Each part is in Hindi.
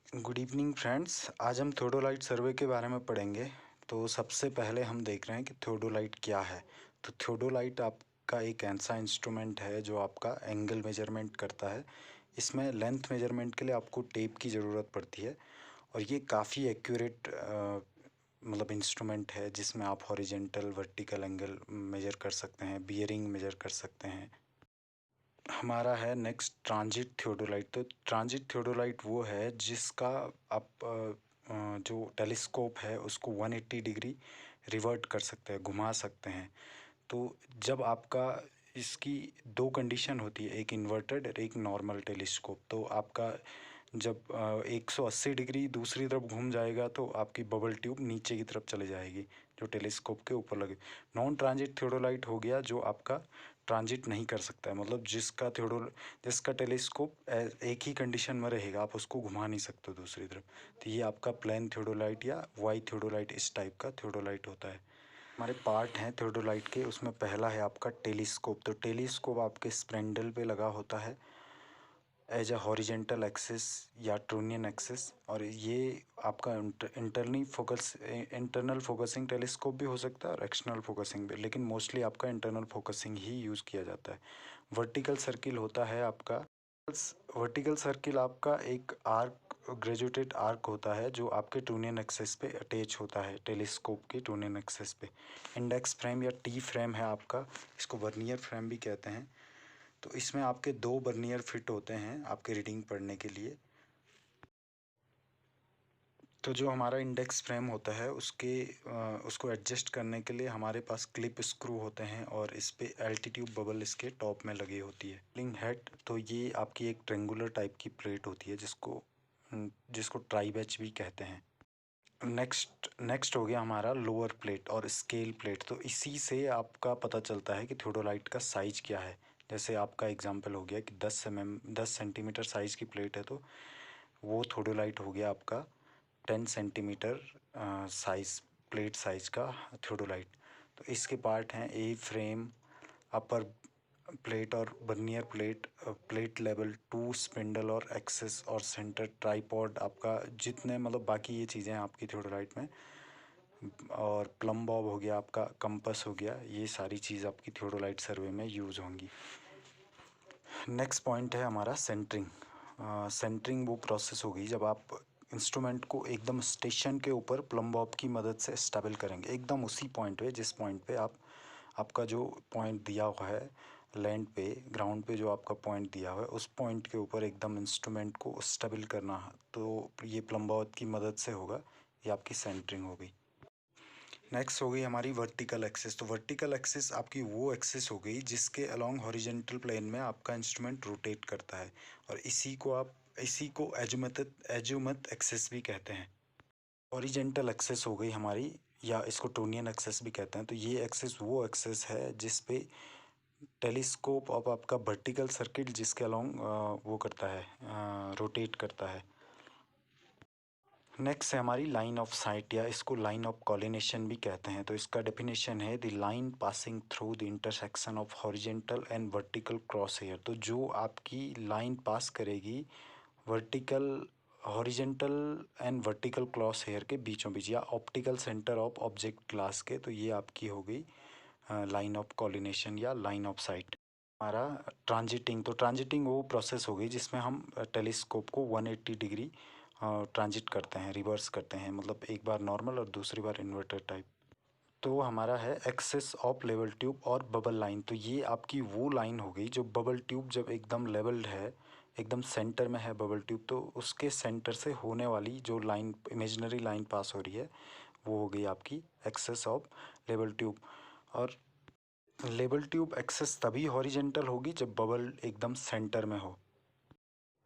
Good evening friends. आज हम थियोडोलाइट सर्वे के बारे में पढ़ेंगे। तो सबसे पहले हम देख रहे हैं कि थियोडोलाइट क्या है। तो थियोडोलाइट आपका एक ऐसा इंस्ट्रूमेंट है जो आपका एंगल मेजरमेंट करता है। इसमें लेंथ मेजरमेंट के लिए आपको टेप की ज़रूरत पड़ती है और ये काफ़ी एक्यूरेट मतलब इंस्ट्रूमेंट है जिसमें आप हॉरिजेंटल वर्टिकल एंगल मेजर कर सकते हैं, बियरिंग मेजर कर सकते हैं। हमारा है नेक्स्ट ट्रांजिट थियोडोलाइट। तो ट्रांजिट थियोडोलाइट वो है जिसका आप जो टेलीस्कोप है उसको 180 डिग्री रिवर्ट कर सकते हैं, घुमा सकते हैं। तो जब आपका इसकी दो कंडीशन होती है, एक इन्वर्टेड और एक नॉर्मल टेलीस्कोप। तो आपका जब 180 डिग्री दूसरी तरफ घूम जाएगा तो आपकी बबल ट्यूब नीचे की तरफ चले जाएगी जो टेलीस्कोप के ऊपर लगे। नॉन ट्रांजिट थियोडोलाइट हो गया जो आपका ट्रांजिट नहीं कर सकता है, मतलब जिसका टेलीस्कोप एक ही कंडीशन में रहेगा, आप उसको घुमा नहीं सकते दूसरी तरफ। तो ये आपका प्लेन थियोडोलाइट या वाई थियोडोलाइट इस टाइप का थियोडोलाइट होता है। हमारे पार्ट हैं थियोडोलाइट के, उसमें पहला है आपका टेलीस्कोप। तो टेलीस्कोप आपके स्पेंडल पे लगा होता है एज अ हॉरिजेंटल एक्सिस या ट्रूनियन एक्सिस। और ये आपका इंटरनल फोकसिंग टेलीस्कोप भी हो सकता है और एक्सटर्नल फोकसिंग भी, लेकिन मोस्टली आपका इंटरनल फोकसिंग ही यूज़ किया जाता है। वर्टिकल सर्किल होता है आपका। वर्टिकल सर्किल आपका एक आर्क, ग्रेजुएटेड आर्क होता है जो आपके ट्रूनियन एक्सिस पे अटैच होता है, टेलीस्कोप के ट्रूनियन एक्सिस पे। इंडेक्स फ्रेम या टी फ्रेम है आपका, इसको वर्नियर फ्रेम भी कहते हैं। तो इसमें आपके दो वर्नियर फिट होते हैं आपके रीडिंग पढ़ने के लिए। तो जो हमारा इंडेक्स फ्रेम होता है उसको एडजस्ट करने के लिए हमारे पास क्लिप स्क्रू होते हैं और इस पे एल्टीट्यूब बबल इसके टॉप में लगी होती है। लिंग हेड, तो ये आपकी एक ट्रेंगुलर टाइप की प्लेट होती है जिसको ट्राई बैच भी कहते हैं। नेक्स्ट हो गया हमारा लोअर प्लेट और स्केल प्लेट। तो इसी से आपका पता चलता है कि थियोडोलाइट का साइज क्या है। जैसे आपका एग्जांपल हो गया कि 10 सेंटीमीटर साइज़ की प्लेट है, तो वो थियोडोलाइट हो गया आपका 10 सेंटीमीटर साइज़, प्लेट साइज़ का थियोडोलाइट। तो इसके पार्ट हैं ए फ्रेम, अपर प्लेट और vernier plate, plate level 2, spindle और एक्सेस और सेंटर, ट्राइपॉड, आपका जितने मतलब बाकी ये चीज़ें हैं आपकी थियोडोलाइट में। और प्लम बॉब हो गया, आपका कंपस हो गया, ये सारी चीज़ आपकी थियोडोलाइट सर्वे में यूज़ होंगी। नेक्स्ट पॉइंट है हमारा सेंटरिंग। सेंटरिंग वो प्रोसेस होगी जब आप इंस्ट्रूमेंट को एकदम स्टेशन के ऊपर प्लम बॉब की मदद से स्टेबल करेंगे, एकदम उसी पॉइंट पे जिस पॉइंट पे आपका जो पॉइंट दिया हुआ है लैंड पे, ग्राउंड पे जो आपका पॉइंट दिया हुआ है उस पॉइंट के ऊपर एकदम इंस्ट्रूमेंट को स्टेबल करना है। तो ये प्लम बॉब की मदद से होगा, ये आपकी सेंटरिंग हो गई। नेक्स्ट हो गई हमारी वर्टिकल एक्सिस। तो वर्टिकल एक्सिस आपकी वो एक्सिस हो गई जिसके अलोंग हॉरिजेंटल प्लेन में आपका इंस्ट्रूमेंट रोटेट करता है और इसी को एजुमत एक्सिस भी कहते हैं। हॉरिजेंटल एक्सिस हो गई हमारी, या इसको टोनियन एक्सिस भी कहते हैं। तो ये एक्सिस वो एक्सिस है जिस पे टेलीस्कोप ऑफ आपका वर्टिकल सर्किट जिसके अलोंग वो करता है, रोटेट करता है। नेक्स्ट है हमारी लाइन ऑफ साइट, या इसको लाइन ऑफ कॉलिनेशन भी कहते हैं। तो इसका डेफिनेशन है the line passing through the intersection of horizontal and vertical cross hair. तो जो आपकी लाइन पास करेगी vertical, horizontal and vertical cross hair के बीचों बीच या optical centre of object glass के, तो ये आपकी हो गई लाइन ऑफ कॉलिनेशन या लाइन ऑफ साइट। हमारा ट्रांजिटिंग। तो ट्रांजिटिंग वो प्रोसेस हो गई जिसमें हम टेलीस्कोप को 180 डिग्री ट्रांजिट करते हैं, रिवर्स करते हैं, मतलब एक बार नॉर्मल और दूसरी बार इन्वर्टर टाइप। तो हमारा है एक्सेस ऑफ लेवल ट्यूब और बबल लाइन। तो ये आपकी वो लाइन हो गई जो बबल ट्यूब जब एकदम लेवल्ड है, एकदम सेंटर में है बबल ट्यूब, तो उसके सेंटर से होने वाली जो लाइन, इमेजिनरी लाइन पास हो रही है, वो हो गई आपकी एक्सेस ऑफ लेवल ट्यूब। और लेवल ट्यूब एक्सेस तभी हॉरिजेंटल होगी जब बबल एकदम सेंटर में हो।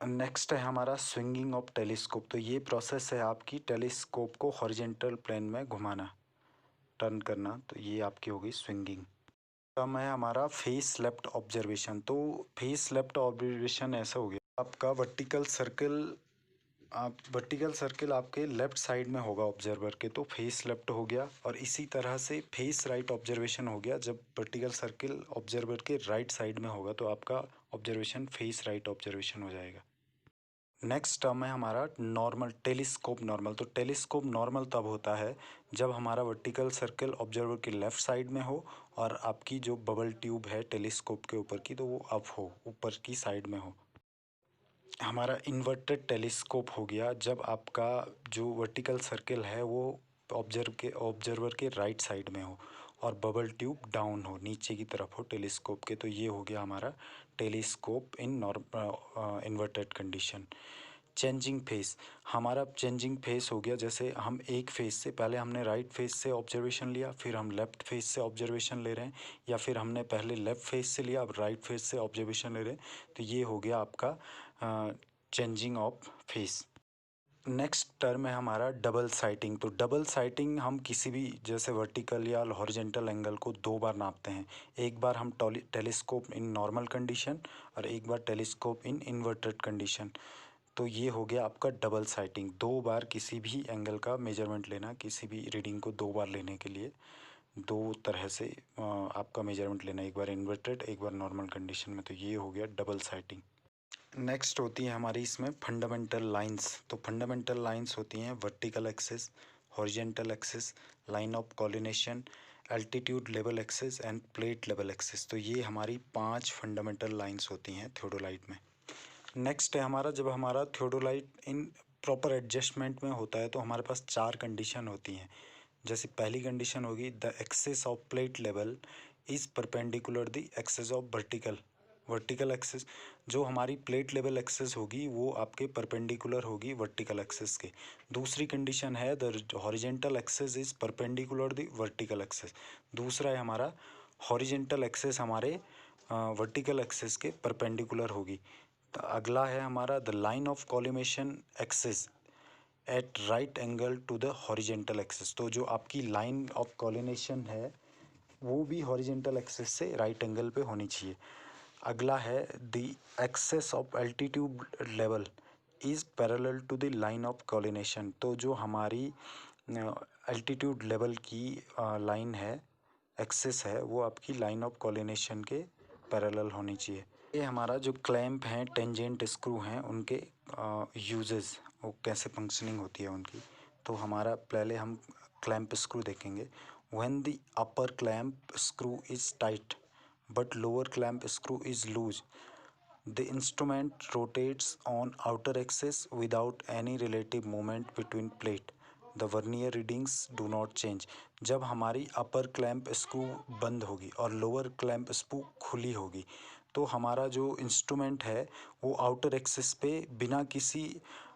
नेक्स्ट है हमारा स्विंगिंग ऑफ टेलीस्कोप। तो ये प्रोसेस है आपकी टेलीस्कोप को हॉरिजेंटल प्लेन में घुमाना, टर्न करना, तो ये आपकी होगी स्विंगिंग। टर्म है हमारा फेस लेफ्ट ऑब्जर्वेशन। तो फेस लेफ्ट ऑब्जर्वेशन ऐसा हो गया आपका वर्टिकल सर्किल आपके लेफ्ट साइड में होगा ऑब्जर्वर के, तो फेस लेफ्ट हो गया। और इसी तरह से फेस राइट ऑब्जर्वेशन हो गया, जब वर्टिकल सर्किल ऑब्जर्वर के राइट साइड में होगा तो आपका ऑब्जर्वेशन फेस राइट ऑब्जर्वेशन हो जाएगा। नेक्स्ट टर्म है हमारा नॉर्मल, टेलीस्कोप नॉर्मल। तो टेलीस्कोप नॉर्मल तब होता है जब हमारा वर्टिकल सर्कल ऑब्जर्वर की लेफ़्ट साइड में हो और आपकी जो बबल ट्यूब है टेलीस्कोप के ऊपर की, तो वो अप हो, ऊपर की साइड में हो। हमारा इन्वर्टेड टेलीस्कोप हो गया जब आपका जो वर्टिकल सर्कल है वो ऑब्जर्वर के राइट साइड में हो और बबल ट्यूब डाउन हो, नीचे की तरफ हो टेलीस्कोप के। तो ये हो गया हमारा telescope in inverted condition. Changing face, हमारा चेंजिंग फेस हो गया जैसे हम एक फेस से, पहले हमने राइट फेस से ऑब्जर्वेशन लिया, फिर हम लेफ़्ट फेस से ऑब्जर्वेशन ले रहे हैं, या फिर हमने पहले लेफ़्ट फेस से लिया अब राइट फेस से ऑब्जर्वेशन ले रहे हैं। तो ये हो गया आपका changing of face. Next term है हमारा डबल साइटिंग। तो डबल साइटिंग हम किसी भी जैसे वर्टिकल या हॉरिजेंटल एंगल को दो बार नापते हैं। एक बार हम टेलीस्कोप इन नॉर्मल कंडीशन और एक बार टेलीस्कोप इन इन्वर्टेड कंडीशन। तो ये हो गया आपका डबल साइटिंग, दो बार किसी भी एंगल का मेजरमेंट लेना, किसी भी रीडिंग को दो बार लेने के लिए दो तरह से आपका मेजरमेंट लेना, एक बार इन्वर्टेड एक बार नॉर्मल कंडीशन में। तो ये हो गया डबल साइटिंग। नेक्स्ट होती है हमारी इसमें फंडामेंटल लाइंस। तो फंडामेंटल लाइंस होती हैं vertical axis, horizontal axis, line of collimation, altitude level axis and plate level axis. तो ये हमारी 5 फंडामेंटल लाइंस होती हैं थियोडोलाइट में। नेक्स्ट है हमारा, जब हमारा थियोडोलाइट इन प्रॉपर एडजस्टमेंट में होता है तो हमारे पास 4 कंडीशन होती हैं। जैसे पहली कंडीशन होगी the axis of plate level is perpendicular the axis of vertical axis. जो हमारी प्लेट लेवल एक्सिस होगी वो आपके परपेंडिकुलर होगी वर्टिकल एक्सिस के। दूसरी कंडीशन है the horizontal axis is perpendicular the vertical axis. दूसरा है हमारा हॉरिजेंटल एक्सिस हमारे वर्टिकल एक्सिस के परपेंडिकुलर होगी। तो अगला है हमारा the line of collimation axis at right angle to the horizontal axis. तो जो आपकी लाइन ऑफ कॉलिनेशन है वो भी हॉरिजेंटल एक्सिस से राइट एंगल पे होनी चाहिए। अगला है the axes of altitude level is parallel to the line of कॉलिनेशन। तो जो हमारी एल्टीट्यूड लेवल की लाइन है, एक्सेस है, वो आपकी लाइन ऑफ कॉलिनेशन के पैरेलल होनी चाहिए। ये हमारा जो क्लैंप हैं, टेंजेंट स्क्रू हैं, उनके यूजेस, वो कैसे फंक्शनिंग होती है उनकी। तो हमारा पहले हम क्लैंप स्क्रू देखेंगे। When the upper clamp screw is tight but lower clamp screw is loose, the instrument rotates on outer axis without any relative movement between plate. The vernier readings do not change. जब हमारी अपर क्लैंप स्क्रू बंद होगी और लोअर क्लैंप स्क्रू खुली होगी तो हमारा जो इंस्ट्रूमेंट है वो आउटर एक्सिस पे बिना किसी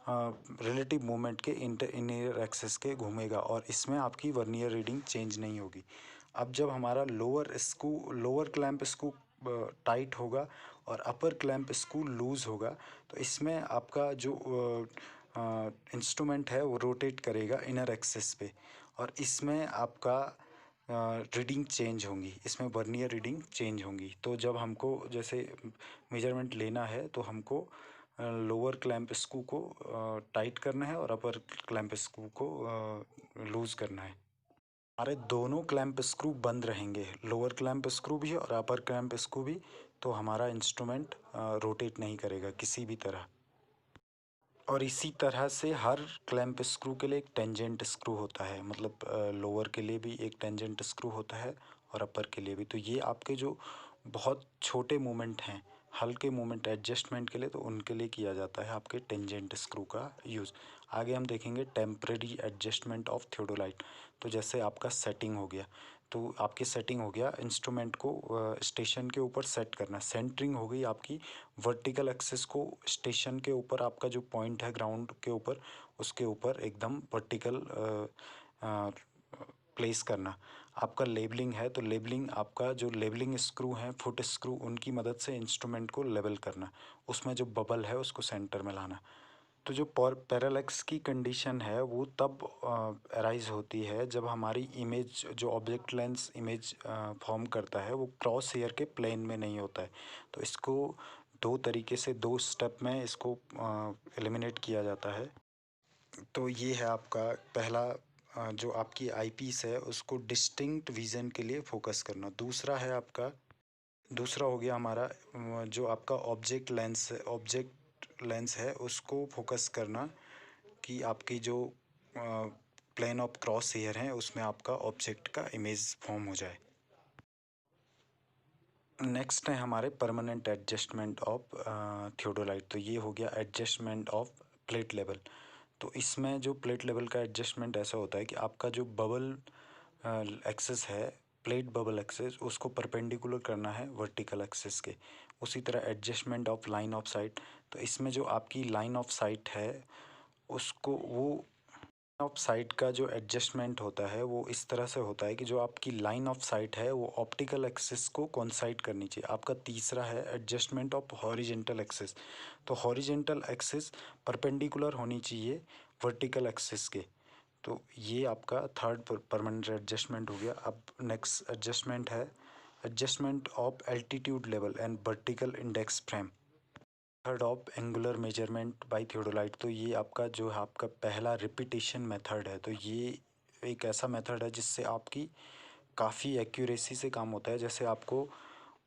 रिलेटिव मूवमेंट के इनर एक्सिस के घूमेगा और इसमें आपकी वर्नियर रीडिंग चेंज नहीं होगी। अब जब हमारा लोअर क्लैंप स्क्रू टाइट होगा और अपर क्लैंप स्क्रू लूज़ होगा तो इसमें आपका जो इंस्ट्रूमेंट है वो रोटेट करेगा इनर एक्सिस पे और इसमें आपका रीडिंग चेंज होंगी, इसमें वर्नियर रीडिंग चेंज होंगी। तो जब हमको जैसे मेजरमेंट लेना है तो हमको लोअर क्लैंप स्क्रू को टाइट करना है और अपर क्लैंप स्क्रू को लूज़ करना है। हमारे दोनों क्लैंप स्क्रू बंद रहेंगे, लोअर क्लैंप स्क्रू भी और अपर क्लैंप स्क्रू भी। तो हमारा इंस्ट्रूमेंट रोटेट नहीं करेगा किसी भी तरह। और इसी तरह से हर क्लैंप स्क्रू के लिए एक टेंजेंट स्क्रू होता है, मतलब लोअर के लिए भी एक टेंजेंट स्क्रू होता है और अपर के लिए भी। तो ये आपके जो बहुत छोटे मूवमेंट हैं, हल्के मूवमेंट एडजस्टमेंट के लिए, तो उनके लिए किया जाता है आपके टेंजेंट स्क्रू का यूज़। आगे हम देखेंगे टेम्परेरी एडजस्टमेंट ऑफ थियोडोलाइट। तो जैसे आपका सेटिंग हो गया, तो आपकी सेटिंग हो गया इंस्ट्रूमेंट को स्टेशन के ऊपर सेट करना। सेंटरिंग हो गई आपकी वर्टिकल एक्सिस को स्टेशन के ऊपर, आपका जो पॉइंट है ग्राउंड के ऊपर उसके ऊपर एकदम वर्टिकल प्लेस करना। आपका लेबलिंग है तो लेबलिंग, आपका जो लेबलिंग स्क्रू हैं, फुट स्क्रू, उनकी मदद से इंस्ट्रूमेंट को लेवल करना, उसमें जो बबल है उसको सेंटर में लाना। तो जो पैरालैक्स की कंडीशन है वो तब अराइज होती है जब हमारी इमेज, जो ऑब्जेक्ट लेंस इमेज फॉर्म करता है वो क्रॉस हेयर के प्लेन में नहीं होता है। तो इसको दो तरीके से, दो स्टेप में इसको एलिमिनेट किया जाता है। तो ये है आपका पहला, जो आपकी आईपीस है उसको डिस्टिंक्ट विज़न के लिए फोकस करना। दूसरा है आपका, दूसरा हो गया हमारा जो आपका ऑब्जेक्ट लेंस, ऑब्जेक्ट लेंस है उसको फोकस करना कि आपकी जो प्लेन ऑफ क्रॉस हेयर है उसमें आपका ऑब्जेक्ट का इमेज फॉर्म हो जाए। नेक्स्ट है हमारे परमानेंट एडजस्टमेंट ऑफ थियोडोलाइट। तो ये हो गया एडजस्टमेंट ऑफ प्लेट लेवल। तो इसमें जो प्लेट लेवल का एडजस्टमेंट ऐसा होता है कि आपका जो बबल एक्सेस है, प्लेट बबल एक्सेस, उसको परपेंडिकुलर करना है वर्टिकल एक्सेस के। उसी तरह adjustment of line of site. तो इसमें जो आपकी लाइन ऑफ साइट है उसको, वो ऑफ साइट का जो एडजस्टमेंट होता है वो इस तरह से होता है कि जो आपकी लाइन ऑफ साइट है वो ऑप्टिकल एक्सिस को कोइंसाइड करनी चाहिए। आपका तीसरा है एडजस्टमेंट ऑफ हॉरिजेंटल एक्सिस। तो हॉरिजेंटल एक्सिस परपेंडिकुलर होनी चाहिए वर्टिकल एक्सिस के। तो ये आपका थर्ड परमानेंट एडजस्टमेंट हो गया। अब नेक्स्ट एडजस्टमेंट है adjustment of altitude level and vertical index frame. Method of angular measurement by theodolite. तो ये आपका जो है आपका पहला रिपीटेशन मेथड है। तो ये एक ऐसा मेथड है जिससे आपकी काफ़ी एक्यूरेसी से काम होता है। जैसे आपको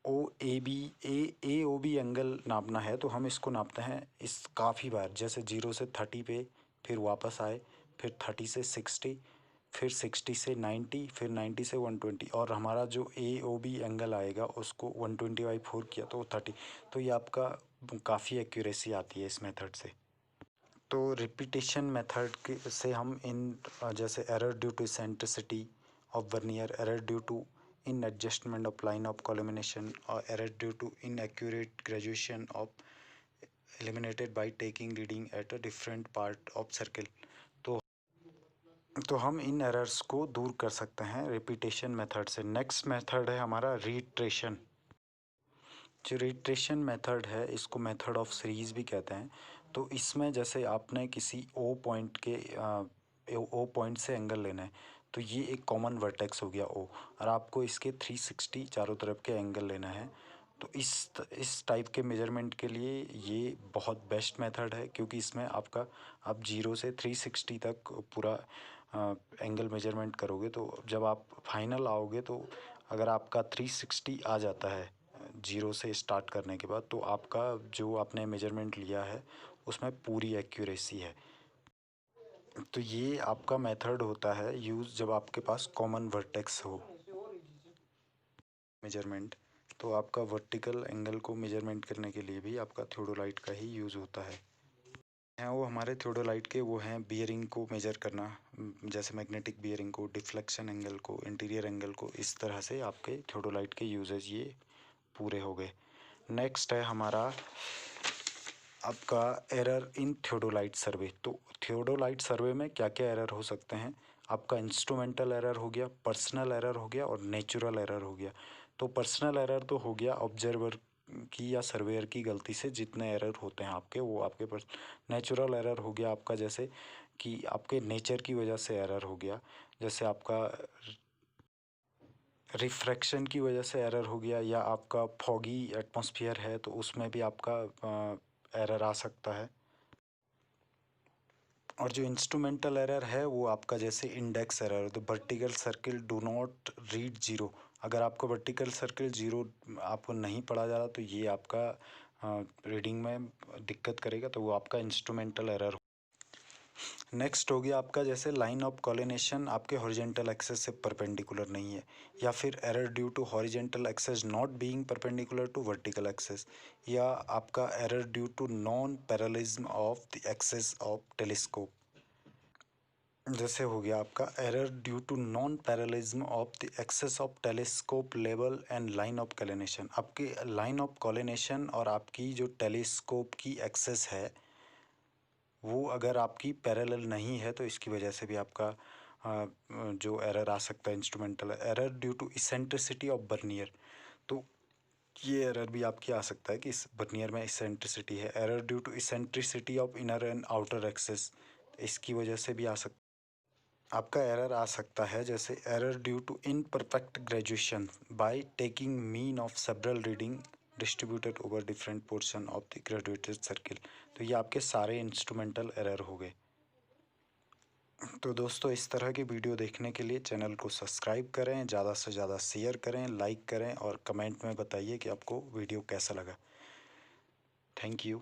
ए ओ बी एंगल नापना है तो हम इसको नापते हैं इस काफ़ी बार, जैसे 0 से 30 पे, फिर वापस आए, फिर 30 से 60, फिर 60 से 90, फिर 90 से 120, और हमारा जो ए ओ बी एंगल आएगा उसको 120/4 किया तो 30। तो ये आपका काफ़ी एक्यूरेसी आती है इस मेथड से। तो रिपीटेशन मेथड के से हम इन जैसे error due to eccentricity of vernier, error due to in adjustment of line of collimation और error due to inaccurate graduation of eliminated by taking reading at a different part of circle. तो हम इन एरर्स को दूर कर सकते हैं रिपीटेशन मेथड से। नेक्स्ट मेथड है हमारा रीट्रेशन। जो रीट्रेशन मेथड है इसको मेथड ऑफ सीरीज़ भी कहते हैं। तो इसमें जैसे आपने किसी ओ पॉइंट से एंगल लेना है, तो ये एक कॉमन वर्टेक्स हो गया ओ, और आपको इसके 360 चारों तरफ के एंगल लेना है। तो इस टाइप के मेजरमेंट के लिए ये बहुत बेस्ट मेथड है, क्योंकि इसमें आपका आप 0 से 360 तक पूरा एंगल मेजरमेंट करोगे। तो जब आप फाइनल आओगे तो अगर आपका 360 आ जाता है 0 से स्टार्ट करने के बाद, तो आपका जो आपने मेजरमेंट लिया है उसमें पूरी एक्यूरेसी है। तो ये आपका मेथड होता है यूज़ जब आपके पास कॉमन वर्टेक्स हो मेजरमेंट। तो आपका वर्टिकल एंगल को मेजरमेंट करने के लिए भी आपका थियोडोलाइट का ही यूज़ होता है। वो हमारे थियोडोलाइट के वो हैं बियरिंग को मेजर करना, जैसे मैग्नेटिक बियरिंग को, डिफ्लेक्शन एंगल को, इंटीरियर एंगल को। इस तरह से आपके थियोडोलाइट के यूजेज ये पूरे हो गए। नेक्स्ट है हमारा आपका एरर इन थियोडोलाइट सर्वे। तो थियोडोलाइट सर्वे में क्या क्या एरर हो सकते हैं? आपका इंस्ट्रूमेंटल एरर हो गया, पर्सनल एरर हो गया और नेचुरल एरर हो गया। तो पर्सनल एरर तो हो गया ऑब्जर्वर की या सर्वेयर की गलती से जितने एरर होते हैं आपके, वो आपके पर। नेचुरल एरर हो गया आपका जैसे कि आपके नेचर की वजह से एरर हो गया, जैसे आपका रिफ्रैक्शन की वजह से एरर हो गया, या आपका फॉगी एटमॉस्फेयर है तो उसमें भी आपका एरर आ सकता है। और जो इंस्ट्रूमेंटल एरर है वो आपका जैसे इंडेक्स एरर, तो vertical circle do not read 0। अगर आपको वर्टिकल सर्किल 0 आपको नहीं पढ़ा जा रहा तो ये आपका रीडिंग में दिक्कत करेगा, तो वो आपका इंस्ट्रूमेंटल एरर। नेक्स्ट हो गया आपका जैसे लाइन ऑफ कॉलिनेशन आपके हॉरिजेंटल एक्सेस से परपेंडिकुलर नहीं है, या फिर error due to horizontal axes not being perpendicular to vertical axes, या आपका error due to non parallelism of the axes of telescope. जैसे हो गया आपका error due to non parallelism of the axes of telescope level and line of collimation. आपकी लाइन ऑफ कॉलिनेशन और आपकी जो टेलीस्कोप की एक्सेस है वो अगर आपकी पैरेलल नहीं है तो इसकी वजह से भी आपका जो एरर आ सकता है instrumental error due to eccentricity of vernier. तो ये एरर भी आपकी आ सकता है कि इस बर्नियर में इसेंट्रिसिटी है। Error due to eccentricity of inner and outer axes, इसकी वजह से भी आपका एरर आ सकता है। जैसे error due to imperfect graduation by taking mean of several reading distributed over different portion of the graduated circle. तो ये आपके सारे इंस्ट्रूमेंटल एरर हो गए। तो दोस्तों इस तरह की वीडियो देखने के लिए चैनल को सब्सक्राइब करें, ज़्यादा से ज़्यादा शेयर करें, लाइक करें और कमेंट में बताइए कि आपको वीडियो कैसा लगा। Thank you.